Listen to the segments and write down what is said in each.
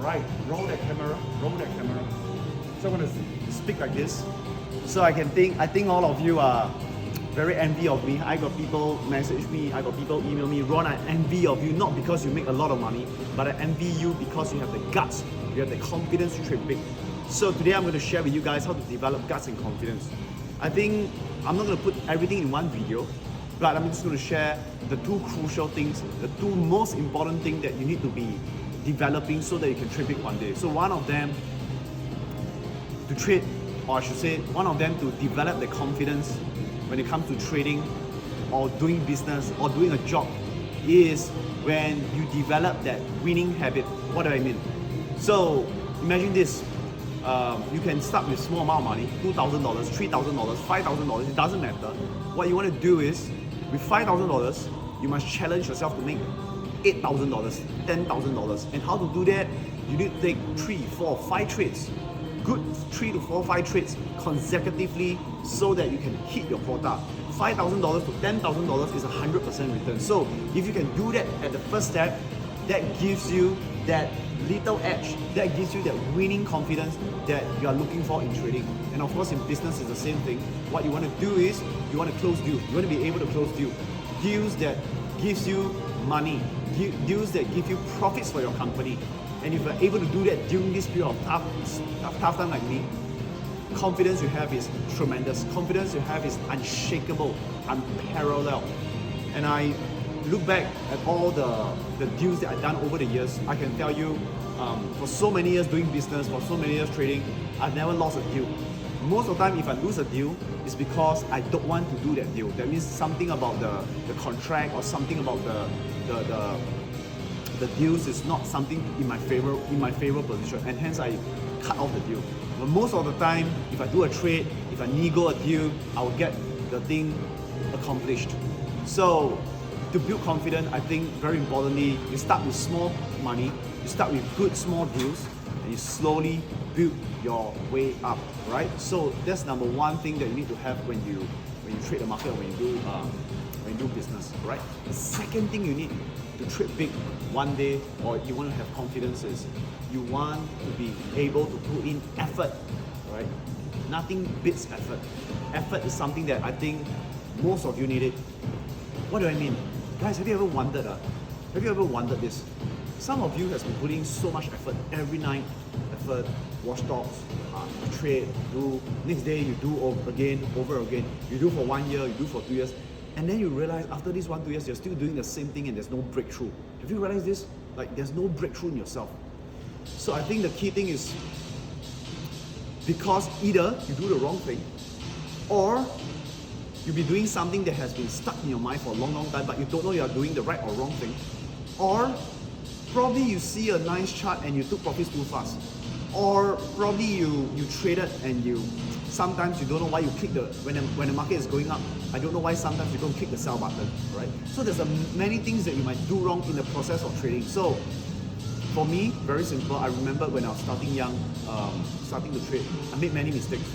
Right, roll that camera, roll that camera. So I'm gonna speak like this. So I think all of you are very envy of me. I got people message me, I got people email me, Ron, I envy of you, not because you make a lot of money, but I envy you because you have the guts, you have the confidence to trade big. So today I'm going to share with you guys how to develop guts and confidence. I think I'm not going to put everything in one video, but I'm just going to share the two crucial things, the two most important things that you need to be developing so that you can trade big one day. So one of them to trade, or I should say, one of them to develop the confidence when it comes to trading or doing business or doing a job is when you develop that winning habit. What do I mean? So imagine this. You can start with small amount of money, $2,000, $3,000, $5,000, it doesn't matter. What you want to do is, with $5,000, you must challenge yourself to make $8,000, $10,000. And how to do that? You need to take 3, 4, 5 trades. Good 3 to 4, 5 trades consecutively so that you can hit your quota. $5,000 to $10,000 is 100% return. So if you can do that at the first step, that gives you that little edge, that gives you that winning confidence that you are looking for in trading. And of course in business it's the same thing. What you want to do is, you want to close deals. You want to be able to close deals. Deals that gives you money, deals that give you profits for your company. And if you're able to do that during this period of tough time like me, confidence you have is tremendous. Confidence you have is unshakable, unparalleled. And I look back at all the deals that I've done over the years, I can tell you, for so many years doing business, for so many years trading, I've never lost a deal. Most of the time, if I lose a deal, it's because I don't want to do that deal. That means something about the contract or something about the deals is not something in my favor position, and hence I cut off the deal. But most of the time, if I do a trade, if I nego a deal, I will get the thing accomplished. So to build confidence, I think very importantly, you start with small money, you start with good small deals, and you slowly build your way up, right? So that's number one thing that you need to have when you trade the market, when you do business, right? The second thing you need to trade big one day, or you want to have confidence, is you want to be able to put in effort, right? Nothing beats effort. Effort is something that I think most of you need it. What do I mean? Guys, have you ever wondered this? Some of you has been putting so much effort every night, effort, watch stocks, trade, do, next day you do over again, you do for 1 year, you do for 2 years, and then you realize after these 1-2 years, you're still doing the same thing and there's no breakthrough. Have you realized this? Like, there's no breakthrough in yourself. So I think the key thing is, because either you do the wrong thing, or you'll be doing something that has been stuck in your mind for a long time, but you don't know you are doing the right or wrong thing, or probably you see a nice chart and you took profits too fast, or probably you traded and sometimes you don't know why you click when the market is going up. I don't know why sometimes you don't click the sell button, right? So there's many things that you might do wrong in the process of trading. So for me, very simple. I remember when I was starting young, starting to trade, I made many mistakes.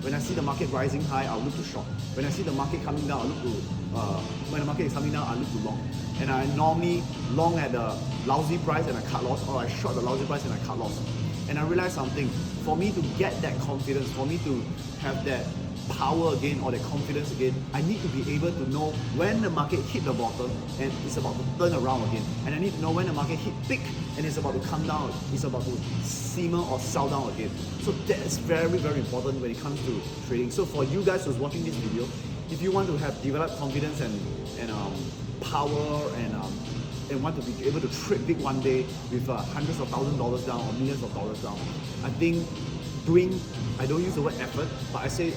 When I see the market rising high, I'll look to short. When I see the market coming down, when the market is coming down, I look to long. And I normally long at the lousy price and I cut loss, or I short the lousy price and I cut loss. And I realized something. For me to get that confidence, for me to have that power again, or that confidence again, I need to be able to know when the market hit the bottom and it's about to turn around again. And I need to know when the market hit peak and it's about to come down, it's about to simmer or sell down again. So that is very, very important when it comes to trading. So for you guys who's watching this video, if you want to have developed confidence and power and want to be able to trade big one day with hundreds of thousands of dollars down or millions of dollars down, I think I don't use the word effort, but I say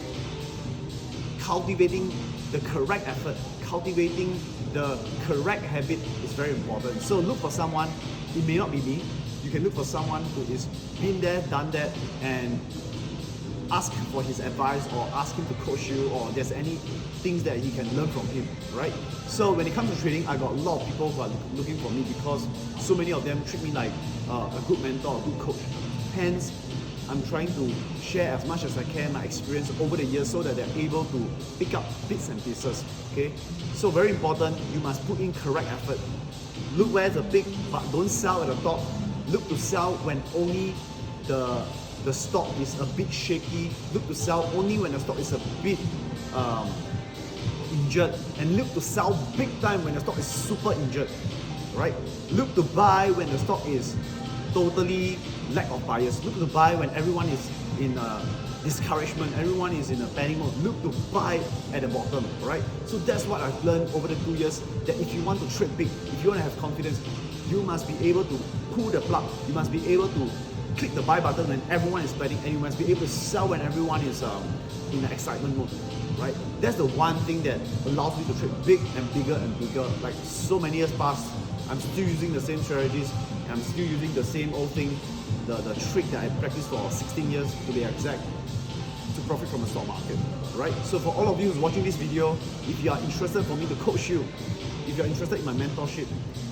cultivating the correct effort, cultivating the correct habit is very important. So look for someone, it may not be me, you can look for someone who is been there, done that, and ask for his advice or ask him to coach you, or there's any things that you can learn from him, right? So when it comes to trading, I got a lot of people who are looking for me because so many of them treat me like a good mentor, a good coach. Hence, I'm trying to share as much as I can my experience over the years so that they're able to pick up bits and pieces, okay? So very important, you must put in correct effort. Look where the big, but don't sell at the top. Look to sell when only the stock is a bit shaky. Look to sell only when the stock is a bit injured, and look to sell big time when the stock is super injured, right? Look to buy when the stock is totally lack of buyers. Look to buy when everyone is in discouragement, everyone is in a panic mode. Look to buy at the bottom, right? So that's what I've learned over the 2 years, that if you want to trade big, if you want to have confidence, you must be able to pull the plug. You must be able to click the buy button when everyone is betting, and you must be able to sell when everyone is in an excitement mode, right? That's the one thing that allows me to trade big and bigger and bigger. Like, so many years past, I'm still using the same strategies, and I'm still using the same old thing, the trick that I practiced for 16 years to be exact, to profit from the stock market, right? So for all of you who's watching this video, if you are interested for me to coach you, if you're interested in my mentorship,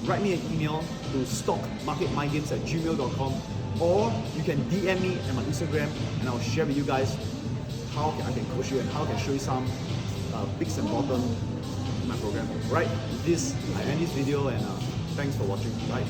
write me an email to stockmarketmindgames@gmail.com, or you can DM me on my Instagram, and I'll share with you guys how I can coach you and how I can show you some picks and bottom in my program, right? With this, I end this video, and thanks for watching, right?